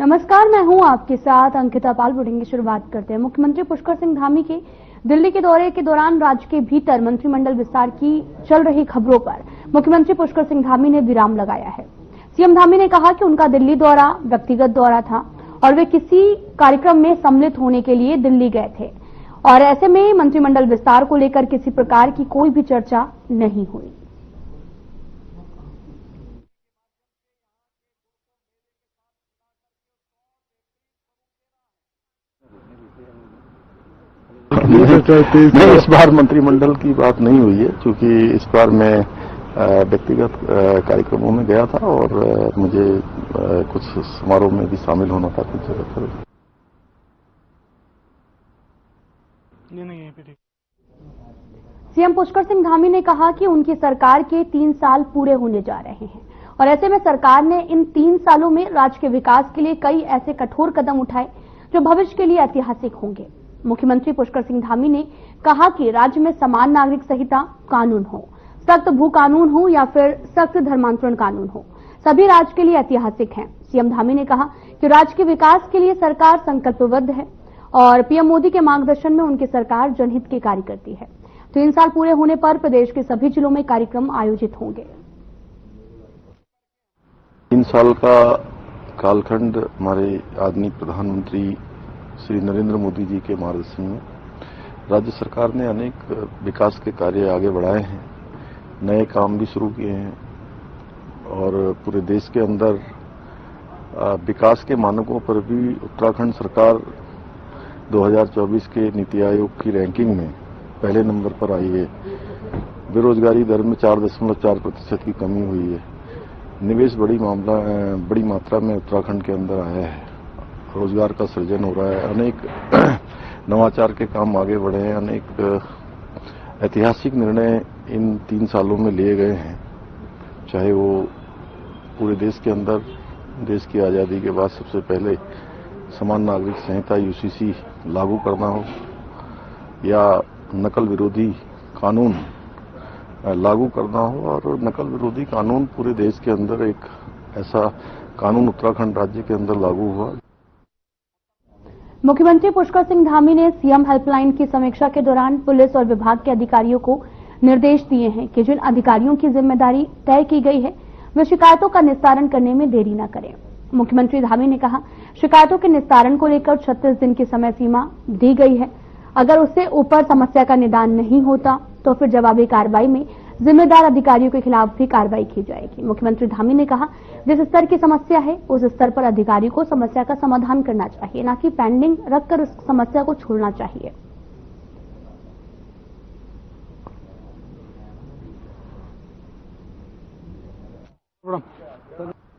नमस्कार, मैं हूं आपके साथ अंकिता पाल। बुलेटिन की शुरुआत करते हैं। मुख्यमंत्री पुष्कर सिंह धामी के दिल्ली के दौरे के दौरान राज्य के भीतर मंत्रिमंडल विस्तार की चल रही खबरों पर मुख्यमंत्री पुष्कर सिंह धामी ने विराम लगाया है। सीएम धामी ने कहा कि उनका दिल्ली दौरा व्यक्तिगत दौरा था और वे किसी कार्यक्रम में सम्मिलित होने के लिए दिल्ली गए थे और ऐसे में मंत्रिमंडल विस्तार को लेकर किसी प्रकार की कोई भी चर्चा नहीं हुई। नहीं, इस बार मंत्रिमंडल की बात नहीं हुई है, क्योंकि इस बार मैं व्यक्तिगत कार्यक्रमों में गया था और मुझे कुछ समारोह में भी शामिल होना था कुछ जगह पर। सीएम पुष्कर सिंह धामी ने कहा कि उनकी सरकार के 3 साल पूरे होने जा रहे हैं और ऐसे में सरकार ने इन 3 सालों में राज्य के विकास के लिए कई ऐसे कठोर कदम उठाए जो भविष्य के लिए ऐतिहासिक होंगे। मुख्यमंत्री पुष्कर सिंह धामी ने कहा कि राज्य में समान नागरिक संहिता कानून हो, सख्त भू कानून हो या फिर सख्त धर्मांतरण कानून हो, सभी राज्य के लिए ऐतिहासिक हैं। सीएम धामी ने कहा कि राज्य के विकास के लिए सरकार संकल्पबद्ध है और पीएम मोदी के मार्गदर्शन में उनकी सरकार जनहित के कार्य करती है। 3 साल पूरे होने पर प्रदेश के सभी जिलों में कार्यक्रम आयोजित होंगे। 3 साल का कालखंड हमारे आदरणीय प्रधानमंत्री श्री नरेंद्र मोदी जी के मार्गदर्शन में राज्य सरकार ने अनेक विकास के कार्य आगे बढ़ाए हैं, नए काम भी शुरू किए हैं और पूरे देश के अंदर विकास के मानकों पर भी उत्तराखंड सरकार 2024 के नीति आयोग की रैंकिंग में पहले नंबर पर आई है। बेरोजगारी दर में 4.4% की कमी हुई है। निवेश बड़ी मात्रा में उत्तराखंड के अंदर आया है। रोजगार का सृजन हो रहा है। अनेक नवाचार के काम आगे बढ़े हैं। अनेक ऐतिहासिक निर्णय इन 3 सालों में लिए गए हैं, चाहे वो पूरे देश के अंदर देश की आज़ादी के बाद सबसे पहले समान नागरिक संहिता यूसीसी लागू करना हो या नकल विरोधी कानून लागू करना हो। और नकल विरोधी कानून पूरे देश के अंदर एक ऐसा कानून उत्तराखंड राज्य के अंदर लागू हुआ। मुख्यमंत्री पुष्कर सिंह धामी ने सीएम हेल्पलाइन की समीक्षा के दौरान पुलिस और विभाग के अधिकारियों को निर्देश दिए हैं कि जिन अधिकारियों की जिम्मेदारी तय की गई है वे शिकायतों का निस्तारण करने में देरी न करें। मुख्यमंत्री धामी ने कहा, शिकायतों के निस्तारण को लेकर 36 दिन की समय सीमा दी गई है। अगर उससे ऊपर समस्या का निदान नहीं होता तो फिर जवाबी कार्रवाई में जिम्मेदार अधिकारियों के खिलाफ भी कार्रवाई की जाएगी। मुख्यमंत्री धामी ने कहा, जिस स्तर की समस्या है उस स्तर पर अधिकारी को समस्या का समाधान करना चाहिए, न कि पेंडिंग रखकर उस समस्या को छोड़ना चाहिए।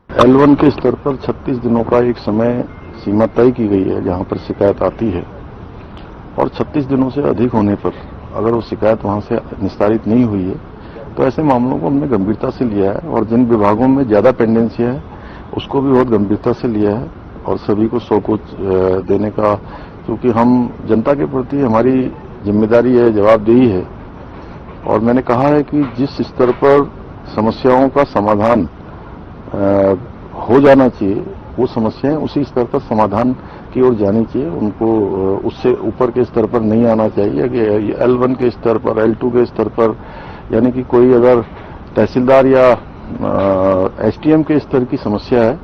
L1 के स्तर पर 36 दिनों का एक समय सीमा तय की गई है जहां पर शिकायत आती है और 36 दिनों से अधिक होने पर अगर वो शिकायत वहां से निस्तारित नहीं हुई है तो ऐसे मामलों को हमने गंभीरता से लिया है और जिन विभागों में ज्यादा पेंडेंसी है उसको भी बहुत गंभीरता से लिया है और सभी को 100 को देने का, क्योंकि हम जनता के प्रति हमारी जिम्मेदारी है, जवाबदेही है। और मैंने कहा है कि जिस स्तर पर समस्याओं का समाधान हो जाना चाहिए वो समस्याएं उसी स्तर पर समाधान की ओर जानी चाहिए, उनको उससे ऊपर के स्तर पर नहीं आना चाहिए कि L1 के स्तर पर, L2 के स्तर पर, यानी कि कोई अगर तहसीलदार या STM के स्तर की समस्या है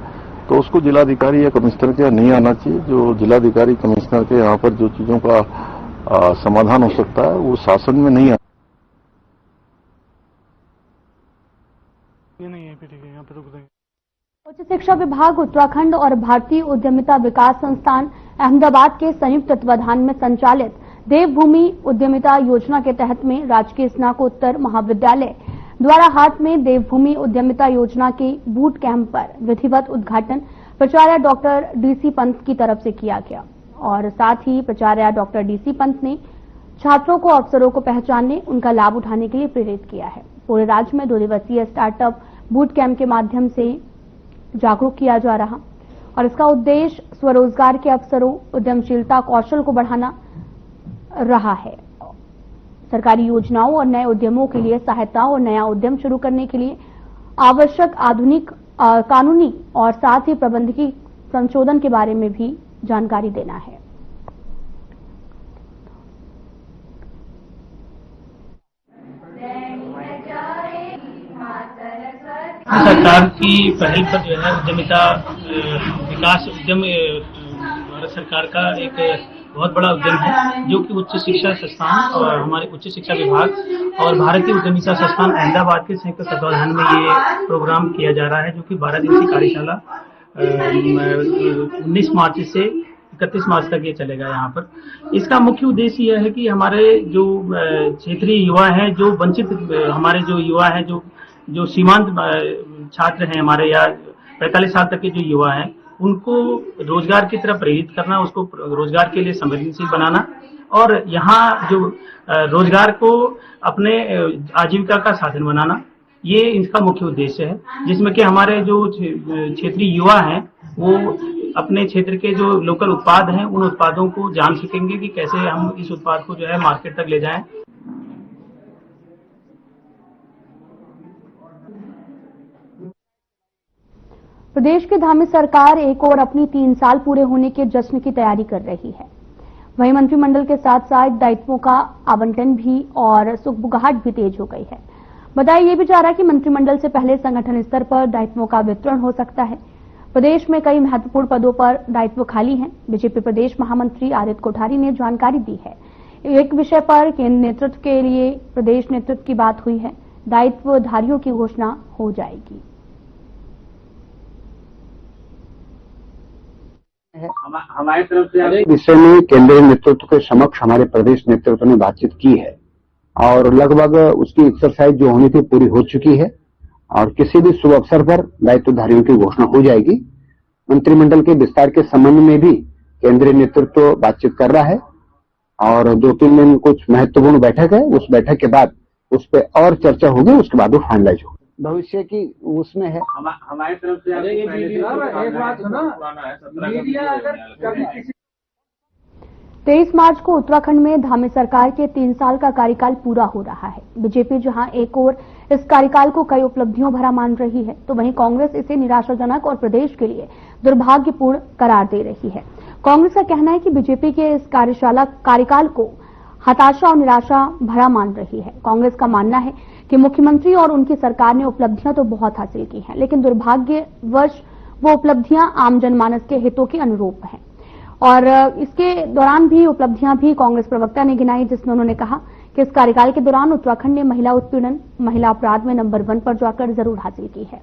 तो उसको जिलाधिकारी या कमिश्नर के यहाँ नहीं आना चाहिए। जो जिलाधिकारी कमिश्नर के यहाँ पर जो चीजों का समाधान हो सकता है वो शासन में नहीं आना। उच्च शिक्षा विभाग उत्तराखंड और भारतीय उद्यमिता विकास संस्थान अहमदाबाद के संयुक्त तत्वाधान में संचालित देवभूमि उद्यमिता योजना के तहत में राजकीय स्नातकोत्तर महाविद्यालय द्वारा हाट में देवभूमि उद्यमिता योजना के बूट कैंप पर विधिवत उद्घाटन प्राचार्य डॉक्टर DC पंत की तरफ से किया गया और साथ ही प्राचार्य डॉक्टर DC पंत ने छात्रों को अवसरों को पहचानने, उनका लाभ उठाने के लिए प्रेरित किया है। पूरे राज्य में 2 दिवसीय स्टार्टअप बूट कैंप के माध्यम से जागरूक किया जा रहा और इसका उद्देश्य स्वरोजगार के अवसरों, उद्यमशीलता कौशल को बढ़ाना रहा है। सरकारी योजनाओं और नए उद्यमों के लिए सहायता और नया उद्यम शुरू करने के लिए आवश्यक आधुनिक कानूनी और साथ ही प्रबंधकीय संशोधन के बारे में भी जानकारी देना है। सरकार की पहल पर जो है उद्यमिता विकास उद्यम भारत सरकार का एक बहुत बड़ा उद्यम है, जो कि उच्च शिक्षा संस्थान और हमारे उच्च शिक्षा विभाग और भारतीय उद्यमिता संस्थान अहमदाबाद के संयुक्त तत्वाधान में ये प्रोग्राम किया जा रहा है, जो कि 12 दिवसीय कार्यशाला 19 मार्च से 31 मार्च तक ये चलेगा। यहाँ पर इसका मुख्य उद्देश्य यह है कि हमारे जो क्षेत्रीय युवा हैं, जो वंचित हमारे जो युवा हैं, जो सीमांत छात्र हैं हमारे, या 45 साल तक के जो युवा हैं, उनको रोजगार की तरफ प्रेरित करना, उसको रोजगार के लिए संवेदनशील बनाना और यहाँ जो रोजगार को अपने आजीविका का साधन बनाना, ये इनका मुख्य उद्देश्य है। जिसमें कि हमारे जो क्षेत्रीय युवा हैं वो अपने क्षेत्र के जो लोकल उत्पाद हैं उन उत्पादों को जान सकेंगे कि कैसे हम इस उत्पाद को जो है मार्केट तक ले जाएं। प्रदेश की धामी सरकार एक और अपनी 3 साल पूरे होने के जश्न की तैयारी कर रही है। वहीं मंत्रिमंडल के साथ साथ दायित्वों का आवंटन भी और सुगबुगाहट भी तेज हो गई है। बताया यह भी जा रहा है कि मंत्रिमंडल से पहले संगठन स्तर पर दायित्वों का वितरण हो सकता है। प्रदेश में कई महत्वपूर्ण पदों पर दायित्व खाली हैं। बीजेपी प्रदेश महामंत्री आदित्य कोठारी ने जानकारी दी है। एक विषय पर केंद्र नेतृत्व के लिए प्रदेश नेतृत्व की बात हुई है। दायित्वधारियों की घोषणा हो जाएगी। हमारी तरफ से विषय में केंद्रीय नेतृत्व के समक्ष हमारे प्रदेश नेतृत्व ने बातचीत की है और लगभग उसकी एक्सरसाइज जो होनी थी पूरी हो चुकी है और किसी भी शुभ अवसर पर दायित्वधारियों की घोषणा हो जाएगी। मंत्रिमंडल के विस्तार के संबंध में भी केंद्रीय नेतृत्व बातचीत कर रहा है और 2-3 दिन कुछ महत्वपूर्ण बैठक है। उस बैठक के बाद उस पर और चर्चा होगी, उसके बाद वो फाइनलाइज होगी। भविष्य की उसमें है हमारी तरफ से। एक बात सुना, मीडिया अगर कभी किसी 23 मार्च को उत्तराखंड में धामी सरकार के 3 साल का कार्यकाल पूरा हो रहा है। बीजेपी जहां एक ओर इस कार्यकाल को कई उपलब्धियों भरा मान रही है, तो वहीं कांग्रेस इसे निराशाजनक और प्रदेश के लिए दुर्भाग्यपूर्ण करार दे रही है। कांग्रेस का कहना है कि बीजेपी के इस कार्यकाल को हताशा और निराशा भरा मान रही है। कांग्रेस का मानना है कि मुख्यमंत्री और उनकी सरकार ने उपलब्धियां तो बहुत हासिल की हैं, लेकिन दुर्भाग्यवश वो उपलब्धियां आम जनमानस के हितों के अनुरूप हैं। और इसके दौरान भी उपलब्धियां भी कांग्रेस प्रवक्ता ने गिनाई, जिसमें उन्होंने कहा कि इस कार्यकाल के दौरान उत्तराखंड ने महिला उत्पीड़न, महिला अपराध में नंबर 1 पर जाकर जरूर हासिल की है।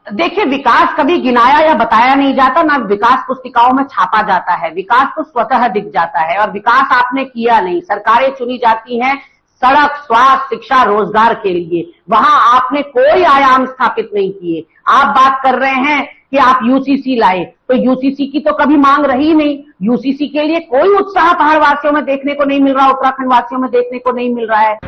देखिए, विकास कभी गिनाया या बताया नहीं जाता, ना विकास पुस्तिकाओं में छापा जाता है। विकास तो स्वतः दिख जाता है और विकास आपने किया नहीं। सरकारें चुनी जाती हैं सड़क, स्वास्थ्य, शिक्षा, रोजगार के लिए, वहां आपने कोई आयाम स्थापित नहीं किए। आप बात कर रहे हैं कि आप यूसीसी लाए, तो यूसीसी की तो कभी मांग रही नहीं। यूसीसी के लिए कोई उत्साह पहाड़ वासियों में देखने को नहीं मिल रहा, उत्तराखंड वासियों में देखने को नहीं मिल रहा है।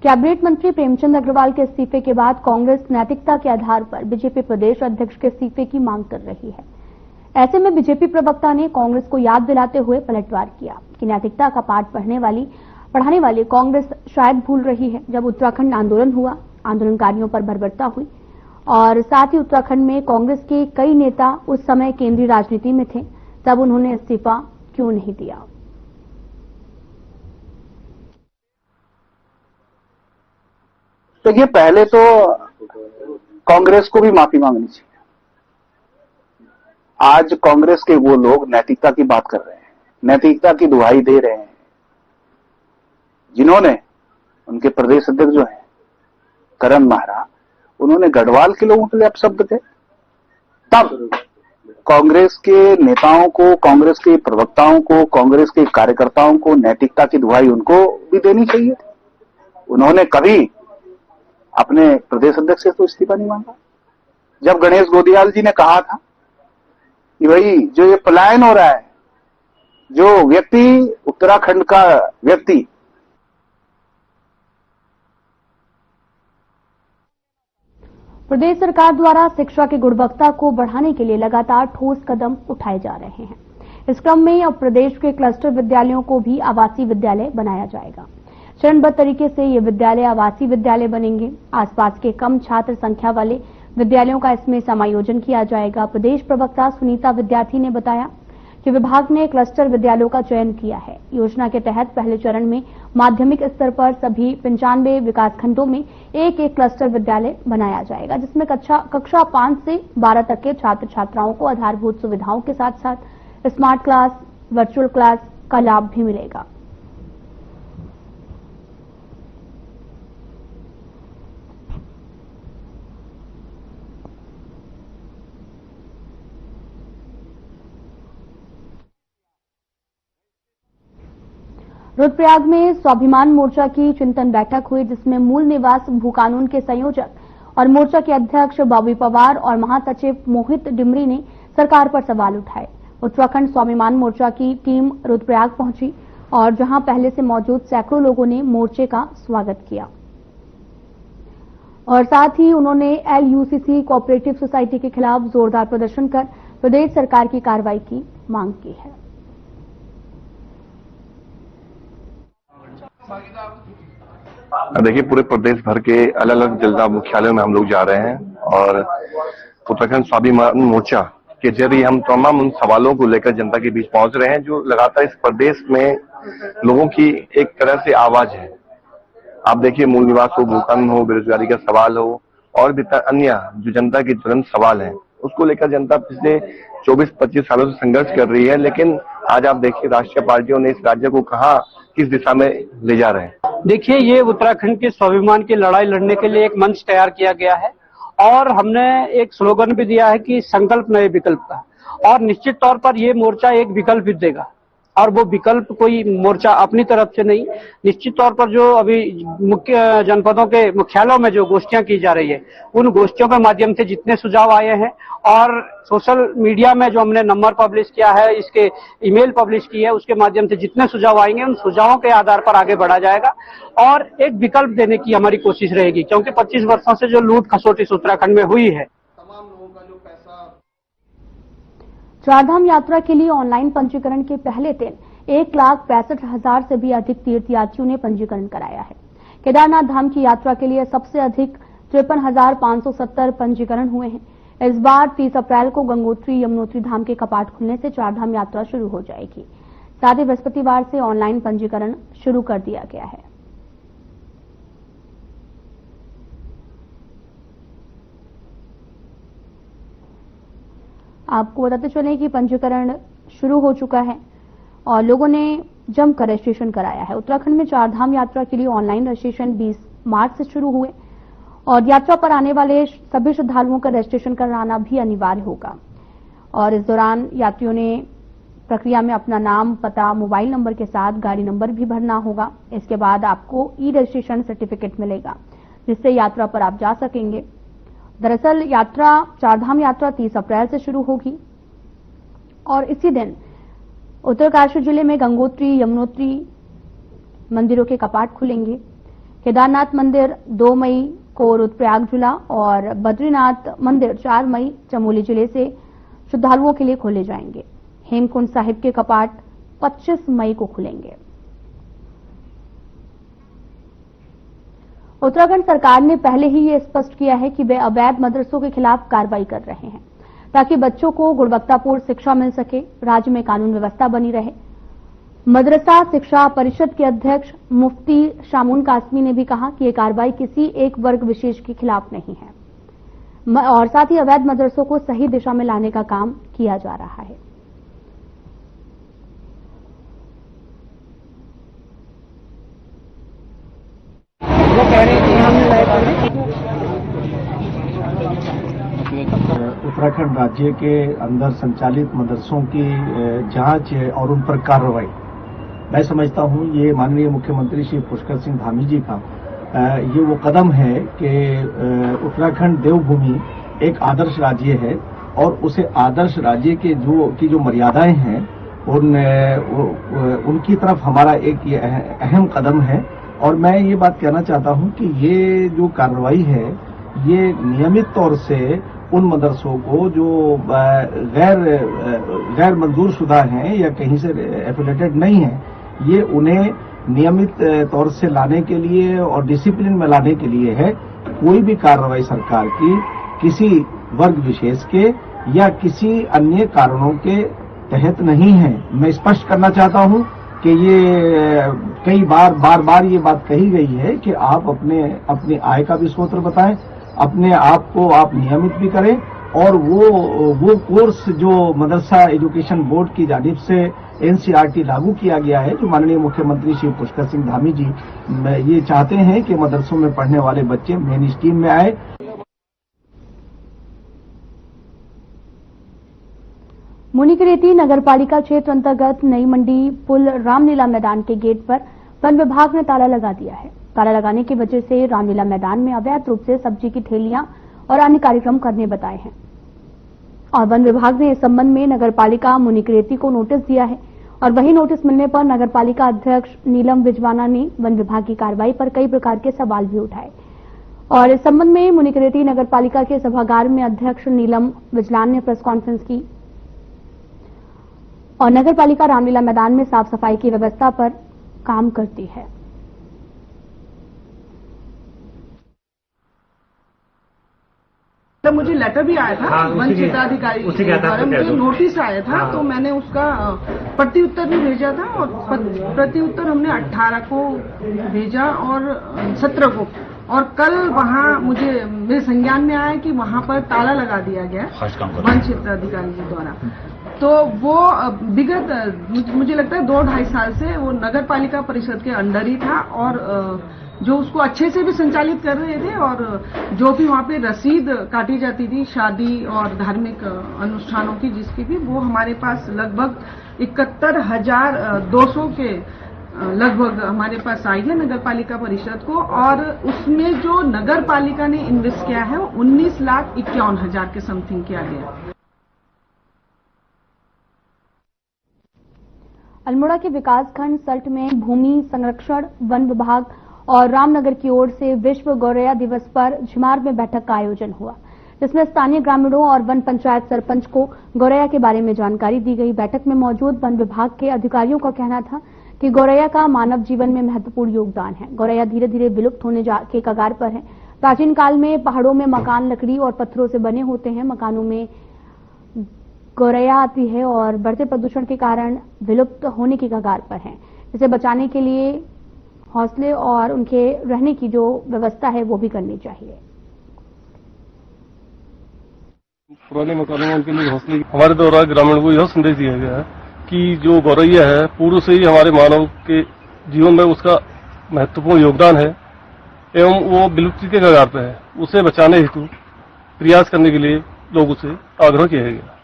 कैबिनेट मंत्री प्रेमचंद अग्रवाल के इस्तीफे के बाद कांग्रेस नैतिकता के आधार पर बीजेपी प्रदेश अध्यक्ष के इस्तीफे की मांग कर रही है। ऐसे में बीजेपी प्रवक्ता ने कांग्रेस को याद दिलाते हुए पलटवार किया कि नैतिकता का पाठ पढ़ाने वाली कांग्रेस शायद भूल रही है। जब उत्तराखंड आंदोलन हुआ, आंदोलनकारियों पर बर्बरता हुई और साथ ही उत्तराखंड में कांग्रेस के कई नेता उस समय केंद्रीय राजनीति में थे, तब उन्होंने इस्तीफा क्यों नहीं दिया। देखिए, पहले तो कांग्रेस को भी माफी मांगनी चाहिए। आज कांग्रेस के वो लोग नैतिकता की बात कर रहे हैं, नैतिकता की दुहाई दे रहे हैं, जिन्होंने उनके प्रदेश अध्यक्ष जो हैं करण महरा, उन्होंने गढ़वाल के लोगों के लिए अपशब्द थे। तब कांग्रेस के नेताओं को, कांग्रेस के प्रवक्ताओं को, कांग्रेस के कार्यकर्ताओं को नैतिकता की दुहाई उनको भी देनी चाहिए। उन्होंने कभी अपने प्रदेश अध्यक्ष से तो इस्तीफा नहीं मांगा। जब गणेश गोदियाल जी ने कहा था कि भाई जो ये पलायन हो रहा है, जो व्यक्ति उत्तराखंड का व्यक्ति प्रदेश सरकार द्वारा शिक्षा की गुणवत्ता को बढ़ाने के लिए लगातार ठोस कदम उठाए जा रहे हैं। इस क्रम में अब प्रदेश के क्लस्टर विद्यालयों को भी आवासीय विद्यालय बनाया जाएगा। चरणबद्ध तरीके से ये विद्यालय आवासीय विद्यालय बनेंगे। आसपास के कम छात्र संख्या वाले विद्यालयों का इसमें समायोजन किया जाएगा। प्रदेश प्रवक्ता सुनीता विद्यार्थी ने बताया कि विभाग ने क्लस्टर विद्यालयों का चयन किया है। योजना के तहत पहले चरण में माध्यमिक स्तर पर सभी 95 विकासखंडों में एक एक क्लस्टर विद्यालय बनाया जाएगा, जिसमें कक्षा 5 से 12 तक के छात्र छात्राओं को आधारभूत सुविधाओं के साथ साथ स्मार्ट क्लास, वर्चुअल क्लास का लाभ भी मिलेगा। रुद्रप्रयाग में स्वाभिमान मोर्चा की चिंतन बैठक हुई, जिसमें मूल निवास भू कानून के संयोजक और मोर्चा के अध्यक्ष बॉबी पवार और महासचिव मोहित डिमरी ने सरकार पर सवाल उठाए। उत्तराखंड स्वाभिमान मोर्चा की टीम रुद्रप्रयाग पहुंची और जहां पहले से मौजूद सैकड़ों लोगों ने मोर्चे का स्वागत किया और साथ ही उन्होंने LUCC कोऑपरेटिव सोसाइटी के खिलाफ जोरदार प्रदर्शन कर प्रदेश सरकार की कार्रवाई की मांग की है। देखिए, पूरे प्रदेश भर के अलग अलग जिला मुख्यालयों में हम लोग जा रहे हैं और उत्तराखंड स्वाभिमान मोर्चा के जरिए हम तमाम उन सवालों को लेकर जनता के बीच पहुंच रहे हैं जो लगातार इस प्रदेश में लोगों की एक तरह से आवाज है। आप देखिए, मूल निवास हो, भू कानून हो, बेरोजगारी का सवाल हो और भी अन्य जो जनता के ज्वलंत सवाल हैं, उसको लेकर जनता पिछले 24-25 सालों से संघर्ष कर रही है। लेकिन आज आप देखिए, राष्ट्रीय पार्टियों ने इस राज्य को कहां किस दिशा में ले जा रहे हैं। देखिए, ये उत्तराखंड के स्वाभिमान की लड़ाई लड़ने के लिए एक मंच तैयार किया गया है और हमने एक स्लोगन भी दिया है कि संकल्प नए विकल्प का, और निश्चित तौर पर ये मोर्चा एक विकल्प भी देगा और वो विकल्प कोई मोर्चा अपनी तरफ से नहीं, निश्चित तौर पर जो अभी मुख्य जनपदों के मुख्यालयों में जो गोष्ठियां की जा रही है, उन गोष्ठियों के माध्यम से जितने सुझाव आए हैं और सोशल मीडिया में जो हमने नंबर पब्लिश किया है, इसके ईमेल पब्लिश की है, उसके माध्यम से जितने सुझाव आएंगे उन सुझावों के आधार पर आगे बढ़ा जाएगा और एक विकल्प देने की हमारी कोशिश रहेगी, क्योंकि 25 वर्षों से जो लूट खसोट इस उत्तराखंड में हुई है। चारधाम यात्रा के लिए ऑनलाइन पंजीकरण के पहले दिन 1,65,000 से भी अधिक तीर्थयात्रियों ने पंजीकरण कराया है। केदारनाथ धाम की यात्रा के लिए सबसे अधिक 53,570 पंजीकरण हुए हैं। इस बार 30 अप्रैल को गंगोत्री यमुनोत्री धाम के कपाट खुलने से चारधाम यात्रा शुरू हो जाएगी। साथ ही बृहस्पतिवार से ऑनलाइन पंजीकरण शुरू कर दिया गया है। आपको बताते चलें कि पंजीकरण शुरू हो चुका है और लोगों ने जमकर रजिस्ट्रेशन कराया है। उत्तराखंड में चारधाम यात्रा के लिए ऑनलाइन रजिस्ट्रेशन 20 मार्च से शुरू हुए और यात्रा पर आने वाले सभी श्रद्धालुओं का रजिस्ट्रेशन कराना भी अनिवार्य होगा और इस दौरान यात्रियों ने प्रक्रिया में अपना नाम, पता, मोबाइल नंबर के साथ गाड़ी नंबर भी भरना होगा। इसके बाद आपको ई-रजिस्ट्रेशन सर्टिफिकेट मिलेगा, जिससे यात्रा पर आप जा सकेंगे। दरअसल चारधाम यात्रा 30 अप्रैल से शुरू होगी और इसी दिन उत्तरकाशी जिले में गंगोत्री यमुनोत्री मंदिरों के कपाट खुलेंगे। केदारनाथ मंदिर 2 मई को रुद्रप्रयाग जिला और बद्रीनाथ मंदिर 4 मई चमोली जिले से श्रद्धालुओं के लिए खोले जाएंगे। हेमकुंड साहिब के कपाट 25 मई को खुलेंगे। उत्तराखंड सरकार ने पहले ही ये स्पष्ट किया है कि वे अवैध मदरसों के खिलाफ कार्रवाई कर रहे हैं ताकि बच्चों को गुणवत्तापूर्ण शिक्षा मिल सके, राज्य में कानून व्यवस्था बनी रहे। मदरसा शिक्षा परिषद के अध्यक्ष मुफ्ती शामून कासमी ने भी कहा कि ये कार्रवाई किसी एक वर्ग विशेष के खिलाफ नहीं है और साथ ही अवैध मदरसों को सही दिशा में लाने का काम किया जा रहा है। वो कह रहे हैं कि उत्तराखंड राज्य के अंदर संचालित मदरसों की जांच और उन पर कार्रवाई, मैं समझता हूं ये माननीय मुख्यमंत्री श्री पुष्कर सिंह धामी जी का ये वो कदम है कि उत्तराखंड देवभूमि एक आदर्श राज्य है और उसे आदर्श राज्य के जो मर्यादाएं हैं उनकी तरफ हमारा एक ये अहम कदम है। और मैं ये बात कहना चाहता हूं कि ये जो कार्रवाई है ये नियमित तौर से उन मदरसों को जो गैर मंजूर शुदा हैं या कहीं से एफिलेटेड नहीं हैं, ये उन्हें नियमित तौर से लाने के लिए और डिसिप्लिन में लाने के लिए है। कोई भी कार्रवाई सरकार की किसी वर्ग विशेष के या किसी अन्य कारणों के तहत नहीं है। मैं स्पष्ट करना चाहता हूं कि ये कई बार ये बात कही गई है कि आप अपनी आय का भी स्रोत बताएं, अपने आप को आप नियमित भी करें, और वो कोर्स जो मदरसा एजुकेशन बोर्ड की जानिब से एनसीईआरटी लागू किया गया है, जो माननीय मुख्यमंत्री श्री पुष्कर सिंह धामी जी ये चाहते हैं कि मदरसों में पढ़ने वाले बच्चे मेन स्ट्रीम में आए। मुनिकरेती नगरपालिका क्षेत्र अंतर्गत नई मंडी पुल रामलीला मैदान के गेट पर वन विभाग ने ताला लगा दिया है। ताला लगाने की वजह से रामलीला मैदान में अवैध रूप से सब्जी की ठेलियां और अन्य कार्यक्रम करने बताए हैं, और वन विभाग ने इस संबंध में नगरपालिका मुनिकरेती को नोटिस दिया है। और वही नोटिस मिलने पर नगरपालिका अध्यक्ष नीलम विजवाना ने वन विभाग की कार्रवाई पर कई प्रकार के सवाल भी उठाए। और इस संबंध में मुनिकरेती नगरपालिका के सभागार में अध्यक्ष नीलम विजलान ने प्रेस कॉन्फ्रेंस की और नगरपालिका रामलीला मैदान में साफ सफाई की व्यवस्था पर काम करती है। तब मुझे लेटर भी आया था वन क्षेत्राधिकारी द्वारा, मुझे नोटिस आया था, तो मैंने उसका प्रति उत्तर भी भेजा था, और प्रति उत्तर हमने 18 को भेजा और 17 को, और कल वहाँ मेरे संज्ञान में आया कि वहाँ पर ताला लगा दिया गया वन क्षेत्राधिकारी जी द्वारा। तो वो विगत मुझे लगता है 2-2.5 साल से वो नगर पालिका परिषद के अंडर ही था, और जो उसको अच्छे से भी संचालित कर रहे थे, और जो भी वहाँ पे रसीद काटी जाती थी शादी और धार्मिक अनुष्ठानों की जिसकी भी, वो हमारे पास लगभग 71,200 के लगभग हमारे पास आई है नगर पालिका परिषद को, और उसमें जो नगर पालिका ने इन्वेस्ट किया है वो 19,51,000 के समथिंग किया गया। अल्मोड़ा के विकासखंड सल्ट में भूमि संरक्षण, वन विभाग और रामनगर की ओर से विश्व गौरैया दिवस पर झिमार में बैठक का आयोजन हुआ, जिसमें स्थानीय ग्रामीणों और वन पंचायत सरपंच को गौरैया के बारे में जानकारी दी गई। बैठक में मौजूद वन विभाग के अधिकारियों का कहना था कि गौरैया का मानव जीवन में महत्वपूर्ण योगदान है। गौरैया धीरे धीरे विलुप्त होने के कगार पर है। प्राचीन काल में पहाड़ों में मकान लकड़ी और पत्थरों से बने होते हैं। मकानों में गौरैया आती है और बढ़ते प्रदूषण के कारण विलुप्त होने की कगार पर है। इसे बचाने के लिए हौसले और उनके रहने की जो व्यवस्था है वो भी करनी चाहिए। पुराने मकानों में उनके लिए हौसले, हमारे द्वारा ग्रामीणों को यह संदेश दिया गया है कि जो गौरैया है पूर्व से ही हमारे मानव के जीवन में उसका महत्वपूर्ण योगदान है एवं वो विलुप्ति के कगार पर है। उसे बचाने हेतु प्रयास करने के लिए लोगों से आग्रह किया गया।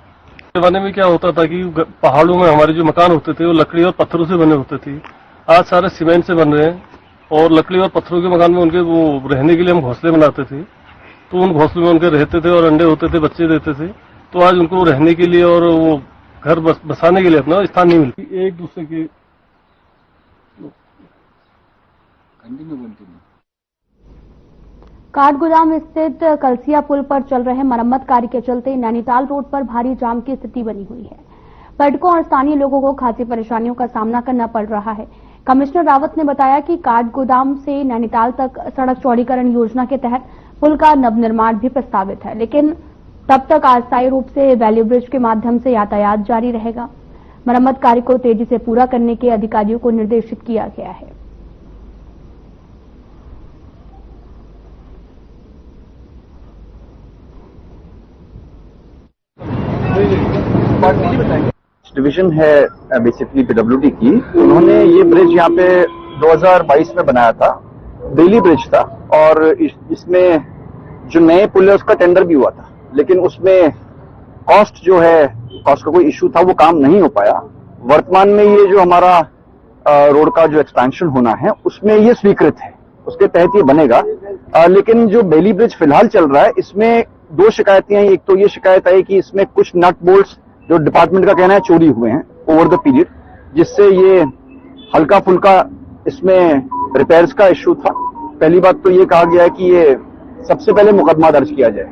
जमाने में क्या होता था कि पहाड़ों में हमारे जो मकान होते थे वो लकड़ी और पत्थरों से बने होते थे। आज सारे सीमेंट से बन रहे हैं, और लकड़ी और पत्थरों के मकान में उनके वो रहने के लिए हम घोंसले बनाते थे, तो उन घोंसलों में उनके रहते थे और अंडे होते थे, बच्चे देते थे। तो आज उनको रहने के लिए और वो घर बसाने के लिए अपना स्थान नहीं मिलती। एक दूसरे के काठगोदाम स्थित कलसिया पुल पर चल रहे मरम्मत कार्य के चलते नैनीताल रोड पर भारी जाम की स्थिति बनी हुई है। पर्यटकों और स्थानीय लोगों को खासी परेशानियों का सामना करना पड़ रहा है। कमिश्नर रावत ने बताया कि काठगोदाम से नैनीताल तक सड़क चौड़ीकरण योजना के तहत पुल का नवनिर्माण भी प्रस्तावित है, लेकिन तब तक अस्थायी रूप से वैली ब्रिज के माध्यम से यातायात जारी रहेगा। मरम्मत कार्य को तेजी से पूरा करने के अधिकारियों को निर्देशित किया गया है। डिवीजन है बेसिकली पीडब्ल्यूडी की, उन्होंने ये ब्रिज यहाँ पे 2022 में बनाया था, बेली ब्रिज था, और इसमें जो नए पुल है उसका टेंडर भी हुआ था, लेकिन उसमें कॉस्ट का कोई इश्यू था, वो काम नहीं हो पाया। वर्तमान में ये जो हमारा रोड का जो एक्सपेंशन होना है उसमें ये स्वीकृत है, उसके तहत ये बनेगा। लेकिन जो बेली ब्रिज फिलहाल चल रहा है इसमें 2 शिकायतें हैं। एक तो ये शिकायत आई कि इसमें कुछ नट बोल्ट्स जो डिपार्टमेंट का कहना है चोरी हुए हैं ओवर द पीरियड, जिससे ये हल्का फुल्का इसमें रिपेयर्स का इश्यू था। पहली बात तो ये कहा गया है कि ये सबसे पहले मुकदमा दर्ज किया जाए।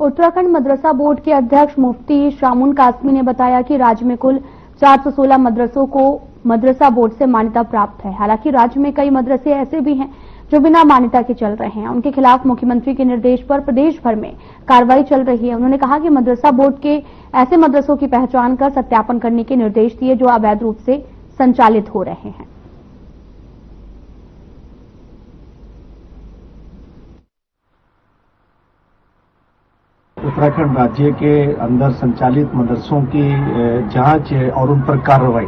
उत्तराखंड मदरसा बोर्ड के अध्यक्ष मुफ्ती शामुन कासमी ने बताया कि राज्य में कुल 416 मदरसों को मदरसा बोर्ड से मान्यता प्राप्त है। हालांकि राज्य में कई मदरसे ऐसे भी हैं जो बिना मान्यता के चल रहे हैं। उनके खिलाफ मुख्यमंत्री के निर्देश पर प्रदेश भर में कार्रवाई चल रही है। उन्होंने कहा कि मदरसा बोर्ड के ऐसे मदरसों की पहचान कर सत्यापन करने के निर्देश दिए जो अवैध रूप से संचालित हो रहे हैं। उत्तराखंड राज्य के अंदर संचालित मदरसों की जांच और उन पर कार्रवाई,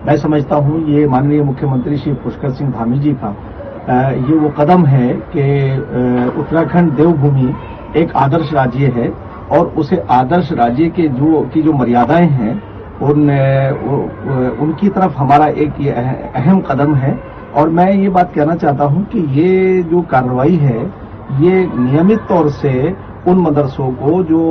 मैं समझता हूं ये माननीय मुख्यमंत्री श्री पुष्कर सिंह धामी जी का ये वो कदम है कि उत्तराखंड देवभूमि एक आदर्श राज्य है और उसे आदर्श राज्य के जो मर्यादाएं हैं उनकी तरफ हमारा एक ये अहम कदम है। और मैं ये बात कहना चाहता हूं कि ये जो कार्रवाई है ये नियमित तौर से उन मदरसों को जो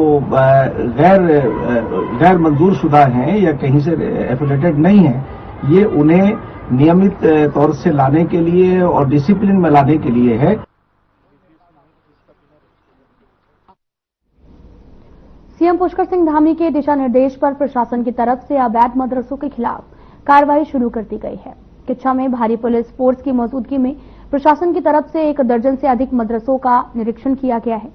गैर मंजूर शुदा हैं या कहीं से एफिलिएटेड नहीं है, ये उन्हें नियमित तौर से लाने के लिए और डिसिप्लिन में लाने के लिए है। सीएम पुष्कर सिंह धामी के दिशा निर्देश पर प्रशासन की तरफ से अवैध मदरसों के खिलाफ कार्रवाई शुरू कर दी गई है। किच्छा में भारी पुलिस फोर्स की मौजूदगी में प्रशासन की तरफ से 1 दर्जन से अधिक मदरसों का निरीक्षण किया गया है।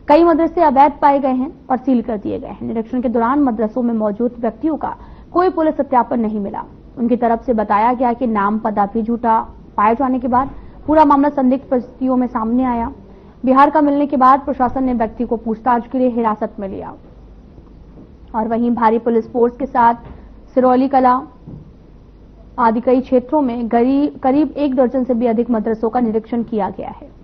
कई मदरसे अवैध पाए गए हैं और सील कर दिए गए हैं। निरीक्षण के दौरान मदरसों में मौजूद व्यक्तियों का कोई पुलिस सत्यापन नहीं मिला। उनकी तरफ से बताया गया कि नाम पता भी झूठा पाए जाने के बाद पूरा मामला संदिग्ध परिस्थितियों में सामने आया। बिहार का मिलने के बाद प्रशासन ने व्यक्ति को पूछताछ के लिए हिरासत में लिया और वहीं भारी पुलिस फोर्स के साथ सिरौली कला आदि कई क्षेत्रों में करीब 1 दर्जन से भी अधिक मदरसों का निरीक्षण किया गया है।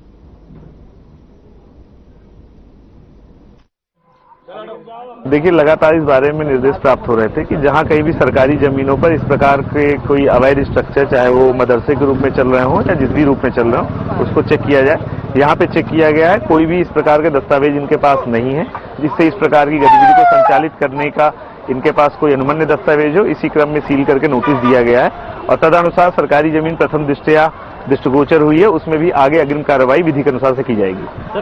देखिए, लगातार इस बारे में निर्देश प्राप्त हो रहे थे कि जहां कहीं भी सरकारी जमीनों पर इस प्रकार के कोई अवैध स्ट्रक्चर, चाहे वो मदरसे के रूप में चल रहे हों या जिस भी रूप में चल रहे हों, उसको चेक किया जाए। यहाँ पे चेक किया गया है, कोई भी इस प्रकार के दस्तावेज इनके पास नहीं है जिससे इस प्रकार की गतिविधि को संचालित करने का इनके पास कोई अनुमन्य दस्तावेज हो। इसी क्रम में सील करके नोटिस दिया गया है और तदनुसार सरकारी जमीन प्रथम दृष्टिगोचर हुई है, उसमें भी आगे अग्रिम कार्रवाई विधि के अनुसार से की जाएगी।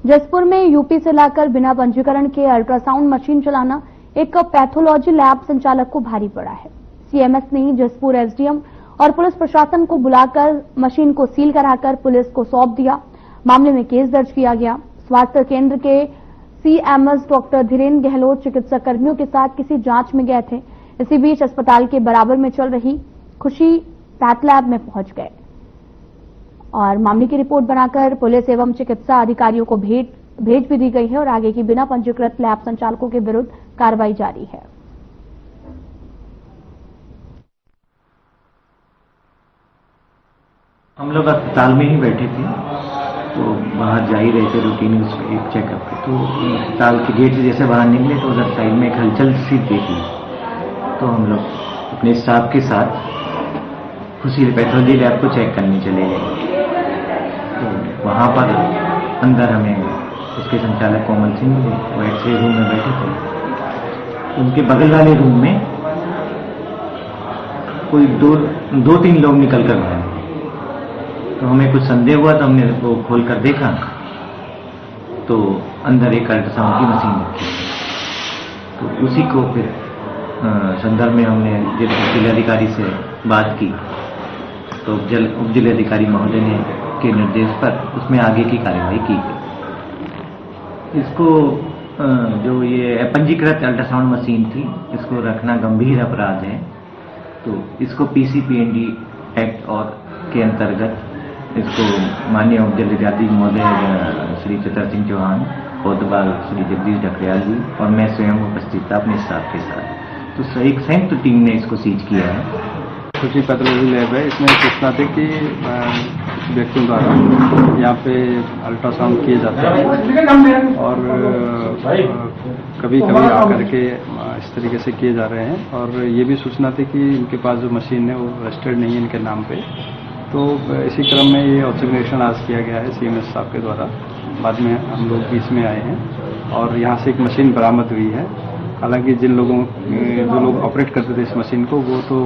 जसपुर में यूपी से लाकर बिना पंजीकरण के अल्ट्रासाउंड मशीन चलाना एक पैथोलॉजी लैब संचालक को भारी पड़ा है। सीएमएस ने जसपुर एसडीएम और पुलिस प्रशासन को बुलाकर मशीन को सील कराकर पुलिस को सौंप दिया। मामले में केस दर्ज किया गया। स्वास्थ्य केंद्र के सीएमएस डॉक्टर धीरेन्द्र गहलोत चिकित्सा कर्मियों के साथ किसी जांच में गए थे। इसी बीच अस्पताल के बराबर में चल रही खुशी पैथ लैब में पहुंच गए और मामले की रिपोर्ट बनाकर पुलिस एवं चिकित्सा अधिकारियों को भेज भी दी गई है और आगे की बिना पंजीकृत लैब संचालकों के विरुद्ध कार्रवाई जारी है। हम लोग अस्पताल में ही बैठे थे तो बाहर जा ही रहे थे रूटीन एक चेकअप पे, तो अस्पताल के गेट से जैसे बाहर निकले तो उधर साइड में एक हलचल सी देखी, तो हम लोग अपने स्टाफ के साथ खुशी पैथोलॉजी लैब को चेक करने चले गए। तो वहाँ पर अंदर हमें उसके संचालक कोमल सिंह वो एक्सरे रूम में बैठे थे। उनके बगल वाले रूम में कोई दो तीन लोग निकल कर आए, तो हमें कुछ संदेह हुआ तो हमने वो खोल कर देखा तो अंदर एक अल्ट्रासाउंड की मशीन रखी। तो उसी को फिर संदर्भ में हमने जिलाधिकारी से बात की तो उप जिलाधिकारी महोदय ने के निर्देश पर उसमें आगे की कार्रवाई की गई। इसको जो ये अपंजीकृत अल्ट्रासाउंड मशीन थी इसको रखना गंभीर अपराध है, तो इसको पीसीपीएनडी एक्ट और के अंतर्गत इसको माननीय उप जिलाधिकारी महोदय श्री चित्र सिंह चौहान, कोतवाल श्री जगदीश ढकरियाल जी और मैं स्वयं उपस्थित था अपने स्टाफ के साथ। तो एक संयुक्त टीम ने इसको सीज किया है। खुशी पैथोलॉजी लैब है, इसमें सूचना थी कि व्यक्तियों द्वारा यहाँ पे अल्ट्रासाउंड किए जाते हैं और कभी कभी आकर के इस तरीके से किए जा रहे हैं। और ये भी सूचना थी कि इनके पास जो मशीन है वो रजिस्टर्ड नहीं है इनके नाम पे, तो इसी क्रम में ये ऑब्जर्वेशन आज किया गया है सीएमएस साहब के द्वारा। बाद में हम लोग बीच में आए हैं और यहाँ से एक मशीन बरामद हुई है हालांकि जो लोग ऑपरेट करते थे इस मशीन को वो तो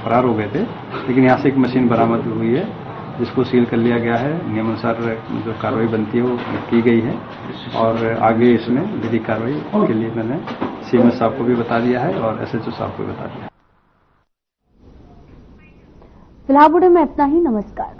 फरार हो गए थे, लेकिन यहाँ से एक मशीन बरामद हुई है जिसको सील कर लिया गया है। नियमानुसार जो कार्रवाई बनती है वो की गई है और आगे इसमें विधिक कार्रवाई के लिए मैंने सीएमएस साहब को भी बता दिया है और एसएचओ साहब को भी बता दिया है। फिलहाल बुलेटिन में इतना ही। नमस्कार।